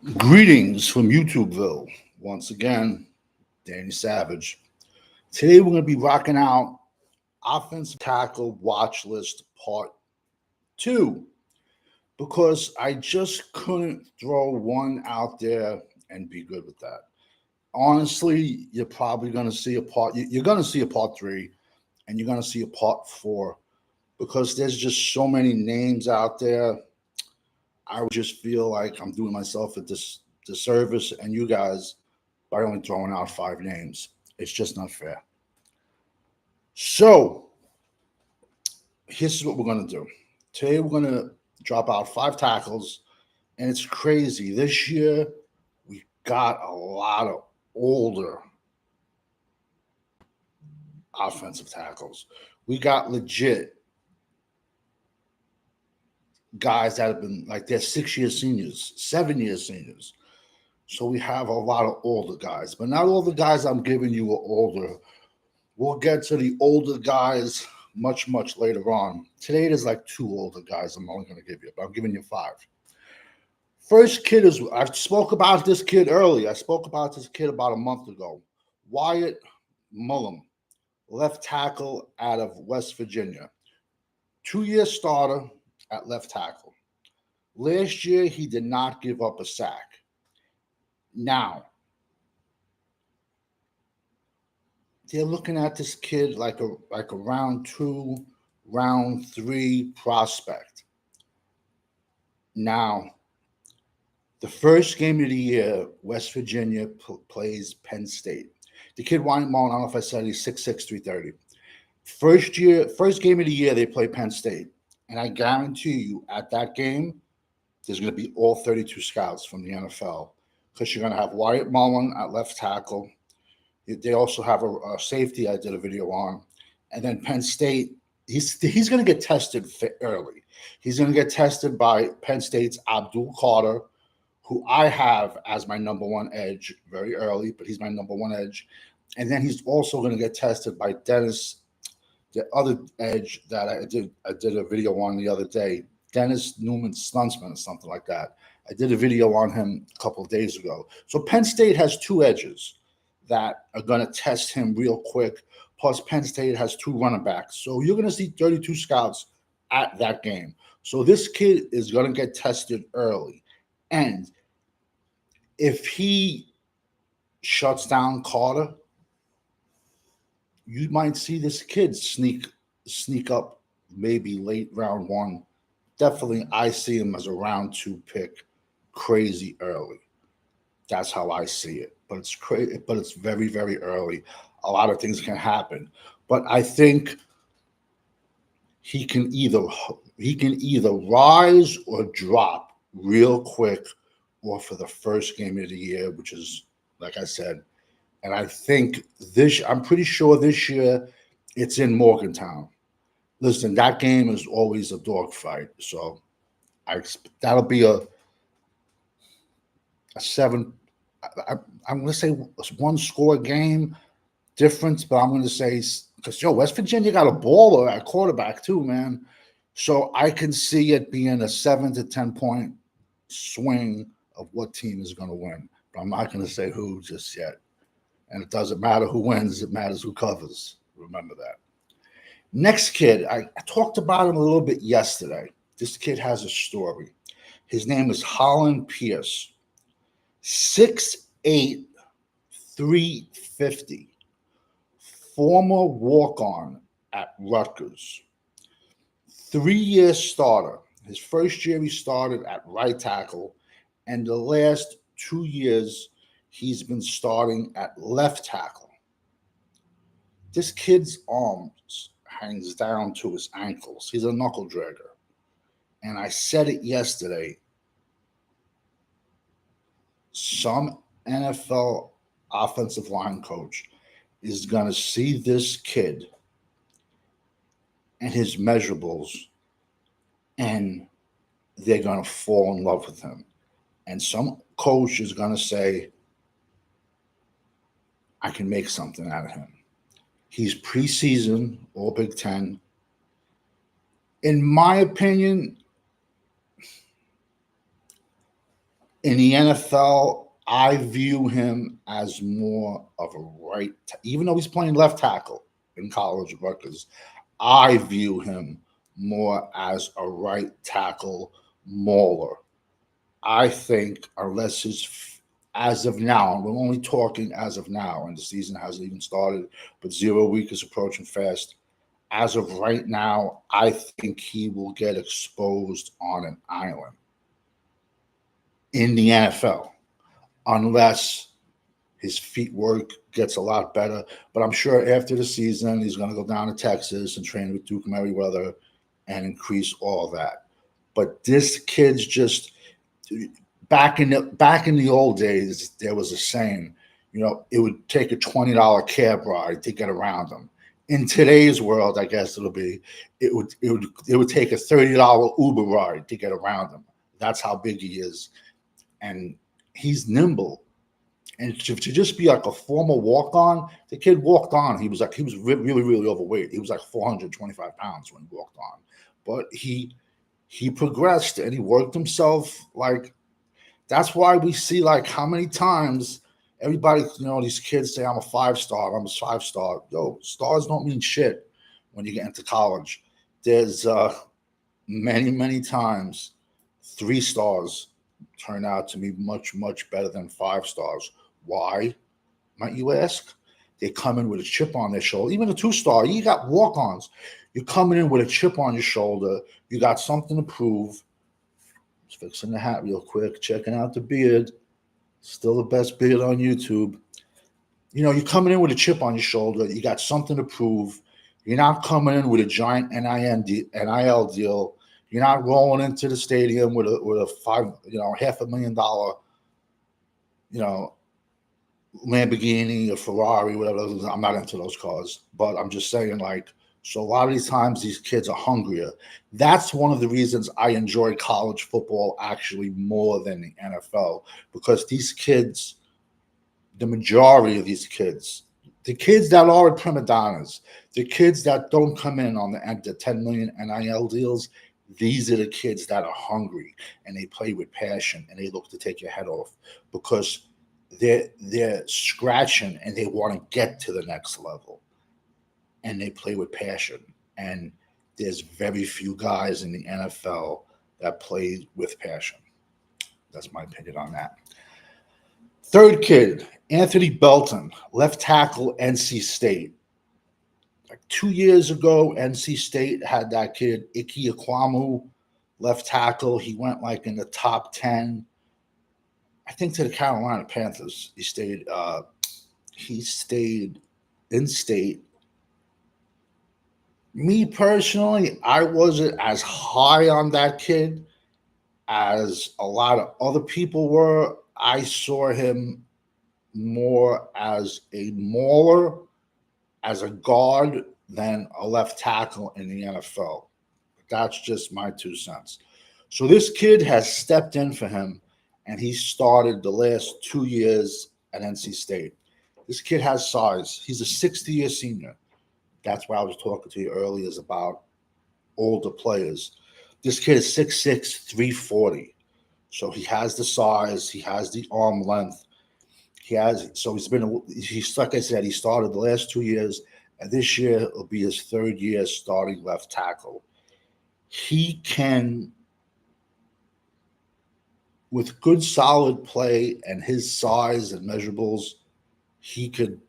Greetings from YouTubeville. Once again, Danny Savage. Today we're going to be rocking out offensive tackle watch list part 2 because I just couldn't throw one out there and be good with that. Honestly, you're probably going to see a part. You're going to see a part 3, and you're going to see a part 4 because there's just so many names out there. I would just feel like I'm doing myself a disservice and you guys by only throwing out 5 names. It's just not fair. So here's what we're gonna do. Today we're gonna drop out 5 tackles, and it's crazy. This year we got a lot of older offensive tackles. We got legit guys that have been like they're 6 year seniors, 7 year seniors. So we have a lot of older guys, but not all the guys I'm giving you are older. We'll get to the older guys much later on. Today there's like 2 older guys I'm only going to give you, but I'm giving you 5. First kid is I spoke about this kid earlier. I spoke about this kid about a month ago. Wyatt Mullum, left tackle out of West Virginia. 2 year starter at left tackle. Last year he did not give up a sack. Now they're looking at this kid like a round 2, round 3 prospect. Now, the first game of the year, West Virginia plays Penn State. The kid Wyatt Mullum, I don't know if I said he's 6'6", 330. First game of the year, they play Penn State. And I guarantee you, at that game, there's going to be all 32 scouts from the NFL because you're going to have Wyatt Mullum at left tackle. They also have a safety I did a video on. And then Penn State, he's going to get tested early. He's going to get tested by Penn State's Abdul Carter, who I have as my number 1 edge very early, but he's my number 1 edge. And then he's also going to get tested by Dennis, the other edge that I did a video on the other day, Dennis Newman Stunsman or something like that. I did a video on him a couple of days ago. So Penn State has 2 edges that are going to test him real quick. Plus, Penn State has 2 running backs. So you're going to see 32 scouts at that game. So this kid is going to get tested early. And if he shuts down Carter, you might see this kid sneak up maybe late round 1. Definitely, I see him as a round 2 pick, crazy early. That's how I see it. But it's crazy. But it's very early. A lot of things can happen. But I think he can either rise or drop real quick, or for the first game of the year, which is like I said. And I think I'm pretty sure this year it's in Morgantown. Listen, that game is always a dogfight. So that'll be a 7. I'm going to say 1-score game difference, but I'm going to say because West Virginia got a baller at quarterback too, man. So I can see it being a 7 to 10 point swing of what team is going to win. But I'm not going to say who just yet. And it doesn't matter who wins; it matters who covers. Remember that. Next kid, I talked about him a little bit yesterday. This kid has a story. His name is Holland Pierce. 6'8", 350. Former walk-on at Rutgers. 3-year starter. His first year he started at right tackle, and the last 2 years he's been starting at left tackle. This kid's arms hangs down to his ankles. He's a knuckle dragger. And I said it yesterday. Some NFL offensive line coach is going to see this kid and his measurables, and they're going to fall in love with him. And some coach is going to say, I can make something out of him. He's preseason, all Big Ten. In my opinion, In the NFL, I view him as more of a right, even though he's playing left tackle in college at Rutgers. I view him more as a right tackle mauler. I think, unless as of now, and we're only talking as of now, and the season hasn't even started, but 0 week is approaching fast. As of right now, I think he will get exposed on an island in the NFL, unless his feet work gets a lot better. But I'm sure after the season, he's going to go down to Texas and train with Duke Merriweather and increase all that. But this kid's just back in the old days, there was a saying, it would take a $20 cab ride to get around him. In today's world, I guess it would take a $30 Uber ride to get around him. That's how big he is, and he's nimble. And to just be like a former walk on, the kid walked on. He was really, really overweight. He was like 425 pounds when he walked on, but he progressed and he worked himself. Like, that's why we see, like, how many times everybody, these kids say, I'm a 5 star, I'm a 5 star. Yo, stars don't mean shit when you get into college. There's many, many times 3 stars turn out to be much, much better than 5 stars. Why, might you ask? They come in with a chip on their shoulder. Even a 2 star, you got walk-ons. You're coming in with a chip on your shoulder. You got something to prove. Just fixing the hat real quick, checking out the beard. Still the best beard on YouTube. You're coming in with a chip on your shoulder. You got something to prove. You're not coming in with a giant NIL deal. You're not rolling into the stadium with a $500,000, you know, Lamborghini or Ferrari, whatever. I'm not into those cars, but I'm just saying, like, so a lot of these times these kids are hungrier. That's one of the reasons I enjoy college football actually more than the NFL, because these kids, the majority of these kids, the kids that are prima donnas, the kids that don't come in on the 10 million NIL deals, these are the kids that are hungry and they play with passion and they look to take your head off because they're scratching and they want to get to the next level and they play with passion. And there's very few guys in the NFL that play with passion. That's my opinion on that. Third kid, Anthony Belton, left tackle, NC State. Like 2 years ago, NC State had that kid, Ike Ekwomu, left tackle. He went like in the top 10, I think, to the Carolina Panthers. He stayed in state. Me personally, I wasn't as high on that kid as a lot of other people were. I saw him more as a mauler, as a guard, than a left tackle in the NFL. That's just my 2 cents. So this kid has stepped in for him, and he started the last 2 years at NC State. This kid has size. He's a 60-year senior. That's why I was talking to you earlier is about older players. This kid is 6'6", 340. So he has the size. He has the arm length. He's like I said, he started the last 2 years, and this year will be his third year starting left tackle. He can, with good solid play and his size and measurables, he could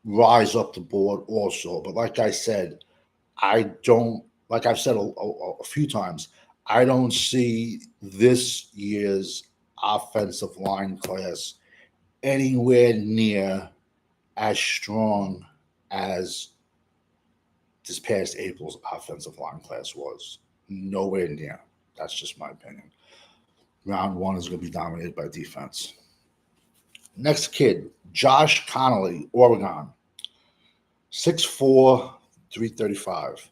rise up the board also. But like I said, like I've said a few times, I don't see this year's offensive line class anywhere near as strong as this past April's offensive line class was. Nowhere near. That's just my opinion. Round one is going to be dominated by defense. Next kid, Josh Connolly, Oregon. 6'4", 335.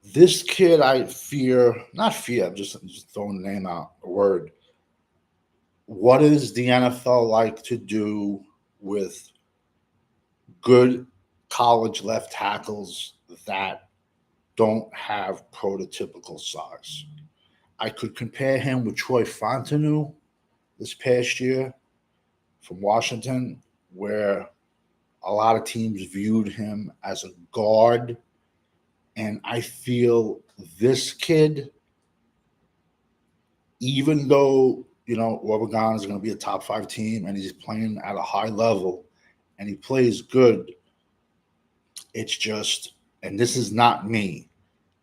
This kid, I'm just throwing the name out, a word. What is the NFL like to do with good college left tackles that don't have prototypical size. I could compare him with Troy Fontenot this past year from Washington, where a lot of teams viewed him as a guard. And I feel this kid, even though, Oregon is going to be a top 5 team and he's playing at a high level and he plays good, it's just, and this is not me,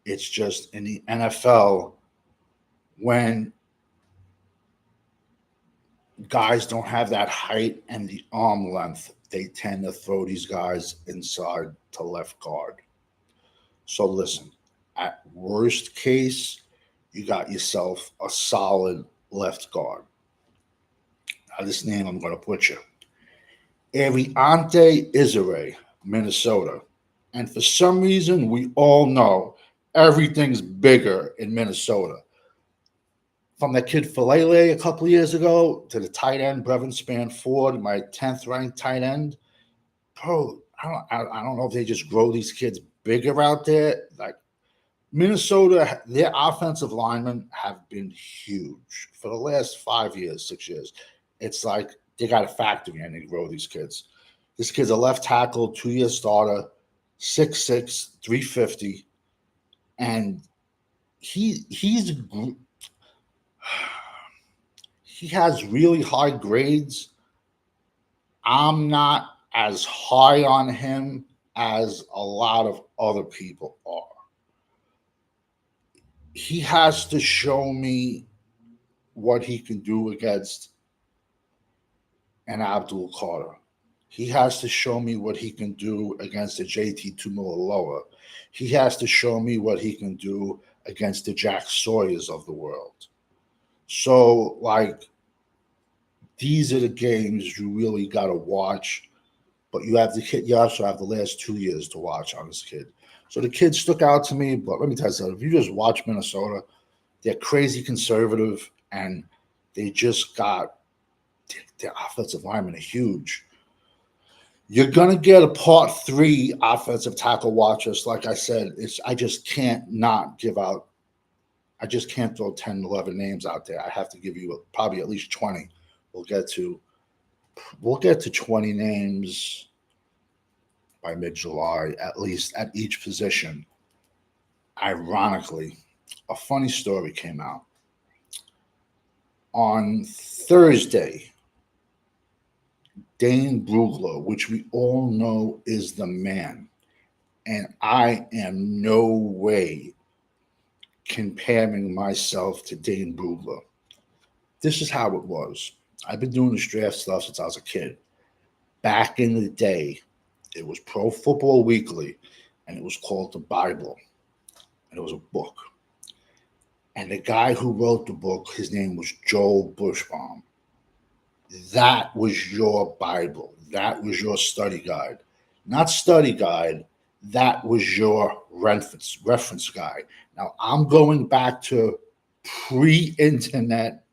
it's just in the NFL, when guys don't have that height and the arm length, they tend to throw these guys inside to left guard. So listen, at worst case, you got yourself a solid left guard. Now, this name I'm going to butcher. Ariante Isere, Minnesota. And for some reason, we all know everything's bigger in Minnesota. From that kid Falele a couple of years ago to the tight end Brevin Spanford, my 10th ranked tight end. Bro, I don't know if they just grow these kids bigger out there. Like Minnesota, their offensive linemen have been huge for the last 5 years, 6 years. It's like they got a factory and they grow these kids. This kid's a left tackle, 2-year starter, 6'6", 350, and he has really high grades. I'm not as high on him as a lot of other people are. He has to show me what he can do against an Abdul Carter. He has to show me what he can do against the JT Tuimoloau. He has to show me what he can do against the Jack Sawyers of the world. So, like, these are the games you really got to watch. But you also have the last 2 years to watch on this kid. So the kid stuck out to me. But let me tell you something. If you just watch Minnesota, they're crazy conservative, and they just got their offensive linemen are huge. You're gonna get a part 3 offensive tackle watchers. Like I said, I just can't not give out. I just can't throw 10, 11 names out there. I have to give you probably at least 20. We'll get to 20 names by mid-July, at least at each position. Ironically, a funny story came out. On Thursday, Dane Brugler, which we all know is the man, and I am no way comparing myself to Dane Brugler. This is how it was. I've been doing this draft stuff since I was a kid. Back in the day, it was Pro Football Weekly, and it was called The Bible, and it was a book. And the guy who wrote the book, his name was Joel Bushbaum. That was your Bible. That was your study guide. Not study guide, that was your reference guide. Now, I'm going back to pre-internet,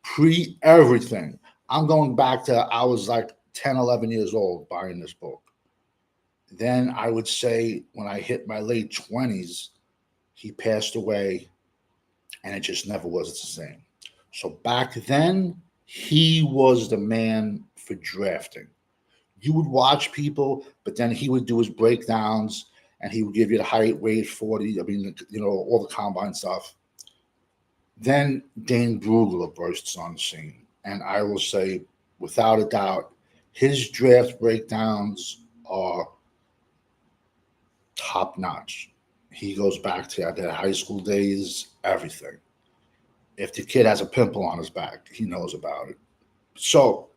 pre-everything. I'm going back to, I was like 10, 11 years old buying this book. Then I would say when I hit my late 20s, he passed away, and it just never was the same. So back then, he was the man for drafting. You would watch people, but then he would do his breakdowns, and he would give you the height, weight, 40, all the combine stuff. Then Dane Brugler bursts on the scene, and I will say, without a doubt, his draft breakdowns are top notch. He goes back to their high school days, everything. If the kid has a pimple on his back, he knows about it. So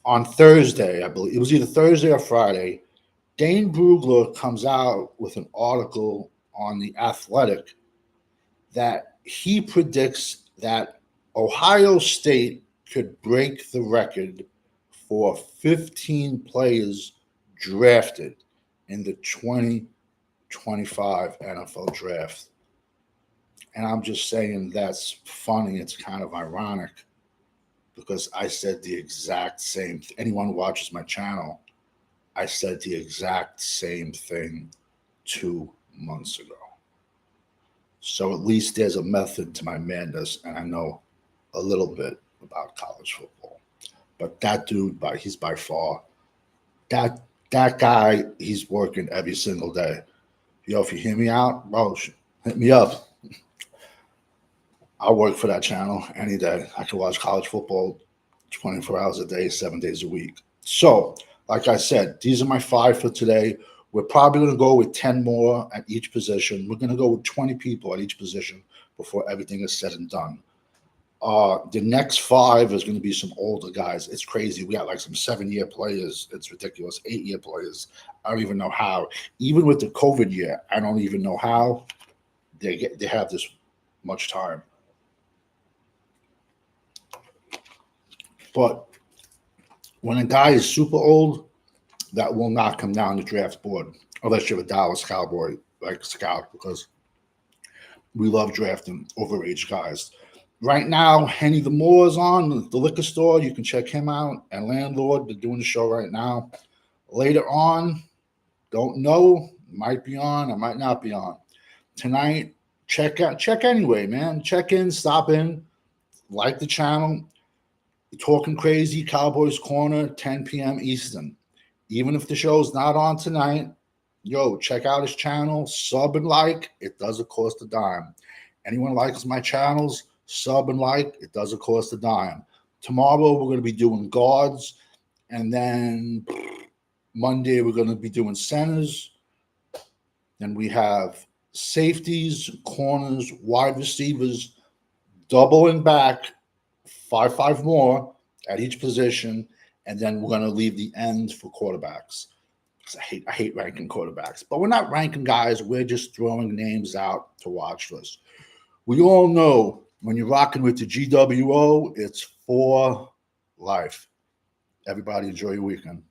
on Thursday, I believe it was either Thursday or Friday, Dane Brugler comes out with an article on The Athletic that he predicts that Ohio State could break the record for 15 players drafted in the 2025 NFL draft. And I'm just saying that's funny. It's kind of ironic because I said the exact same. Anyone who watches my channel, I said the exact same thing 2 months ago. So at least there's a method to my madness, and I know a little bit about college football. But that dude, he's by far that that guy. He's working every single day. Yo, if you hear me out, bro, hit me up. I'll work for that channel any day. I can watch college football 24 hours a day, 7 days a week. So, like I said, these are my 5 for today. We're probably going to go with 10 more at each position. We're going to go with 20 people at each position before everything is said and done. The next 5 is going to be some older guys. It's crazy. We got like some 7-year players. It's ridiculous. 8-year players. I don't even know how. Even with the COVID year, I don't even know how they have this much time. But when a guy is super old, that will not come down the draft board unless you're a Dallas Cowboy like Scout, because we love drafting overage guys. Right now, Henny the Moore is on the liquor store. You can check him out. And Landlord, they're doing the show right now. Later on, don't know, might be on, I might not be on. Tonight, check anyway, man. Check in, stop in, like the channel. Talking Crazy, Cowboys Corner, 10 p.m. Eastern. Even if the show's not on tonight, yo, check out his channel, sub and like. It doesn't cost a dime. Anyone likes my channels, sub and like. It doesn't cost a dime. Tomorrow, we're going to be doing guards. And then Monday, we're going to be doing centers. Then we have safeties, corners, wide receivers, doubling back, 5 more at each position, and then we're going to leave the end for quarterbacks. Because I hate ranking quarterbacks, but we're not ranking guys. We're just throwing names out to watch list. We all know when you're rocking with the GWO, it's for life. Everybody enjoy your weekend.